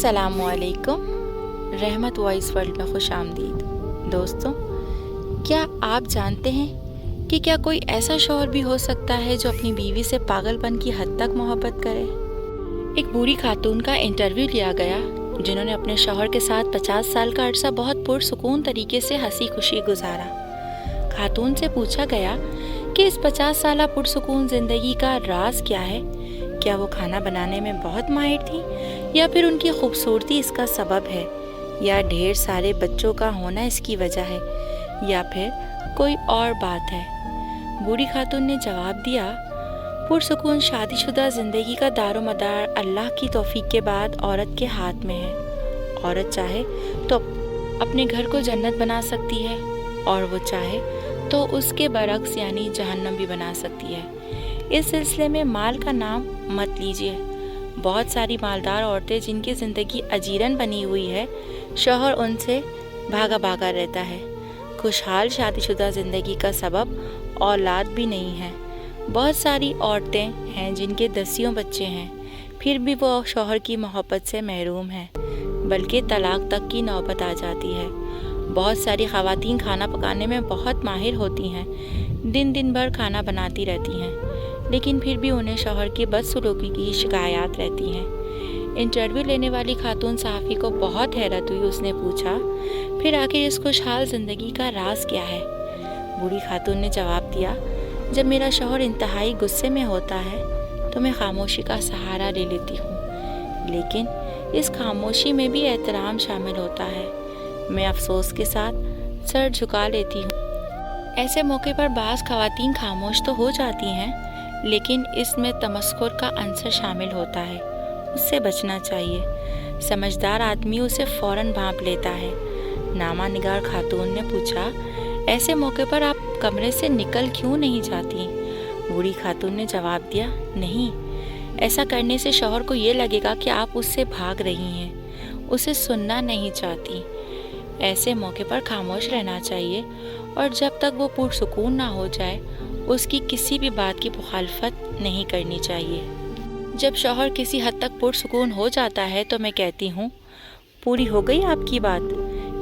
अस्सलाम वालेकुम। रहमत वॉइस वर्ल्ड में खुश आमदीद। दोस्तों, क्या आप जानते हैं कि क्या कोई ऐसा शौहर भी हो सकता है जो अपनी बीवी से पागलपन की हद तक मोहब्बत करे? एक बूढ़ी खातून का इंटरव्यू लिया गया जिन्होंने अपने शौहर के साथ 50 साल का अरसा बहुत पुरसुकून तरीके से हंसी खुशी गुजारा। खातून से पूछा गया कि इस 50 साल पुरसुकून ज़िंदगी का राज क्या है। क्या वो खाना बनाने में बहुत माहिर थी, या फिर उनकी खूबसूरती इसका सबब है, या ढेर सारे बच्चों का होना इसकी वजह है, या फिर कोई और बात है? बूढ़ी खातून ने जवाब दिया, पुरसुकून शादीशुदा ज़िंदगी का दारोमदार अल्लाह की तौफीक के बाद औरत के हाथ में है। औरत चाहे तो अपने घर को जन्नत बना सकती है, और वो चाहे तो उसके बरक्स यानी जहन्नम भी बना सकती है। इस सिलसिले में माल का नाम मत लीजिए। बहुत सारी मालदार औरतें जिनकी ज़िंदगी अजीरन बनी हुई है, शौहर उनसे भागा भागा रहता है। खुशहाल शादीशुदा ज़िंदगी का सबब औलाद भी नहीं है। बहुत सारी औरतें हैं जिनके 10 बच्चे हैं, फिर भी वो शौहर की मोहब्बत से महरूम हैं, बल्कि तलाक तक की नौबत आ जाती है। बहुत सारी ख़वातीन खाना पकाने में बहुत माहिर होती हैं, दिन भर खाना बनाती रहती हैं, लेकिन फिर भी उन्हें शौहर की बदसलूकी की शिकायत रहती हैं। इंटरव्यू लेने वाली खातून सहाफ़ी को बहुत हैरत हुई। उसने पूछा, फिर आखिर इस खुशहाल ज़िंदगी का राज क्या है? बूढ़ी खातून ने जवाब दिया, जब मेरा शौहर इंतहाई गुस्से में होता है तो मैं खामोशी का सहारा ले लेती हूँ, लेकिन इस खामोशी में भी एहतराम शामिल होता है। मैं अफसोस के साथ सर झुका लेती हूँ। ऐसे मौके पर बाज़ ख़वातीन खामोश तो हो जाती हैं, लेकिन इसमें तमस्खुर का अंसर शामिल होता है। उससे बचना चाहिए। समझदार आदमी उसे फ़ौरन भांप लेता है। नामा निगार खातून ने पूछा, ऐसे मौके पर आप कमरे से निकल क्यों नहीं जाती? बूढ़ी खातून ने जवाब दिया, नहीं, ऐसा करने से शौहर को ये लगेगा कि आप उससे भाग रही हैं, उसे सुनना नहीं चाहती। ऐसे मौके पर खामोश रहना चाहिए, और जब तक वो पुरसुकून ना हो जाए उसकी किसी भी बात की मुखालफत नहीं करनी चाहिए। जब शौहर किसी हद तक पुरसुकून हो जाता है तो मैं कहती हूँ, पूरी हो गई आपकी बात?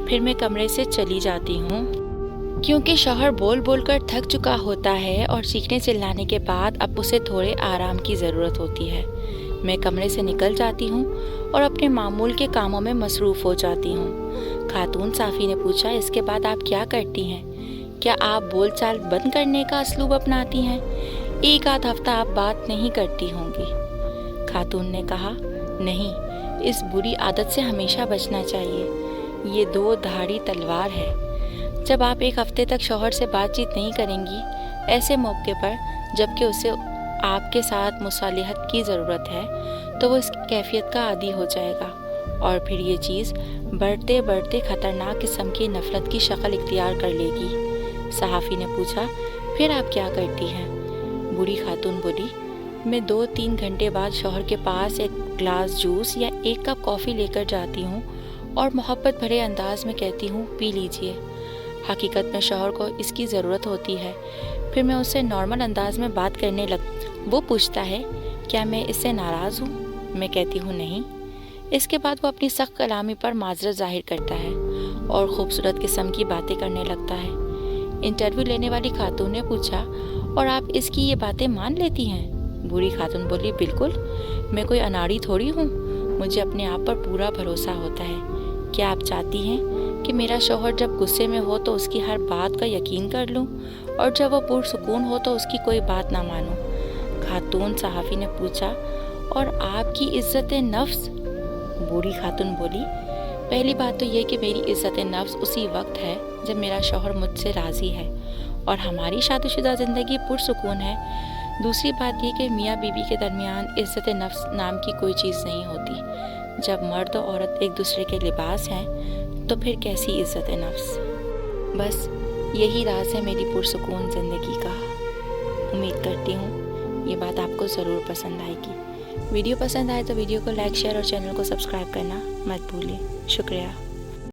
फिर मैं कमरे से चली जाती हूँ, क्योंकि शौहर बोल बोल कर थक चुका होता है और चीखने चिल्लाने के बाद अब उसे थोड़े आराम की ज़रूरत होती है। मैं कमरे से निकल जाती हूँ और अपने मामूल के कामों में मसरूफ़ हो जाती हूँ। खातून साफ़ी ने पूछा, इसके बाद आप क्या करती हैं? क्या आप बोलचाल बंद करने का असलूब अपनाती हैं? एक आध हफ्ता आप बात नहीं करती होंगी। खातून ने कहा, नहीं, इस बुरी आदत से हमेशा बचना चाहिए। ये 2 धारी तलवार है। जब आप एक हफ्ते तक शौहर से बातचीत नहीं करेंगी, ऐसे मौके पर जबकि उसे आपके साथ मुसालिहत की ज़रूरत है, तो वो इस कैफियत का आदी हो जाएगा, और फिर ये चीज़ बढ़ते बढ़ते ख़तरनाक किस्म की नफ़रत की शक्ल इख्तियार कर लेगी। सहाफ़ी ने पूछा, फिर आप क्या करती हैं? बूढ़ी खातून बोली, मैं 2-3 घंटे बाद शौहर के पास एक ग्लास जूस या 1 कप कॉफ़ी लेकर जाती हूँ और मोहब्बत भरे अंदाज में कहती हूँ, पी लीजिए। हकीकत में शौहर को इसकी ज़रूरत होती है। फिर मैं उससे नॉर्मल अंदाज में बात करने वो पूछता है, क्या मैं इससे नाराज़ हूँ? मैं कहती हूँ, नहीं। इसके बाद वो अपनी सख्त कलामी पर माजरत ज़ाहिर करता है और ख़ूबसूरत किस्म की बातें करने लगता है। इंटरव्यू लेने वाली खातून ने पूछा, और आप इसकी ये बातें मान लेती हैं? बूढ़ी खातून बोली, बिल्कुल, मैं कोई अनाड़ी थोड़ी हूँ, मुझे अपने आप पर पूरा भरोसा होता है। क्या आप चाहती हैं कि मेरा शौहर जब गुस्से में हो तो उसकी हर बात का यकीन कर लूँ, और जब वो पुरसुकून हो तो उसकी कोई बात ना मानूँ? खातून सहाफ़ी ने पूछा, और आपकी इज़्ज़त नफ्स? बूढ़ी खातून बोली, पहली बात तो ये कि मेरी इज़्ज़त नफ्स उसी वक्त है जब मेरा शौहर मुझसे राज़ी है और हमारी शादीशुदा ज़िंदगी पुरसुकून है। दूसरी बात ये कि मियाँ बीवी के दरमियान इज़्ज़त नफ्स नाम की कोई चीज़ नहीं होती। जब मर्द और औरत एक दूसरे के लिबास हैं तो फिर कैसी इज़्ज़त नफ्स? बस यही राज है मेरी पुरसुकून ज़िंदगी का। उम्मीद करती हूँ ये बात आपको ज़रूर पसंद आएगी। वीडियो पसंद आए तो वीडियो को लाइक, शेयर और चैनल को सब्सक्राइब करना मत भूलिए। शुक्रिया।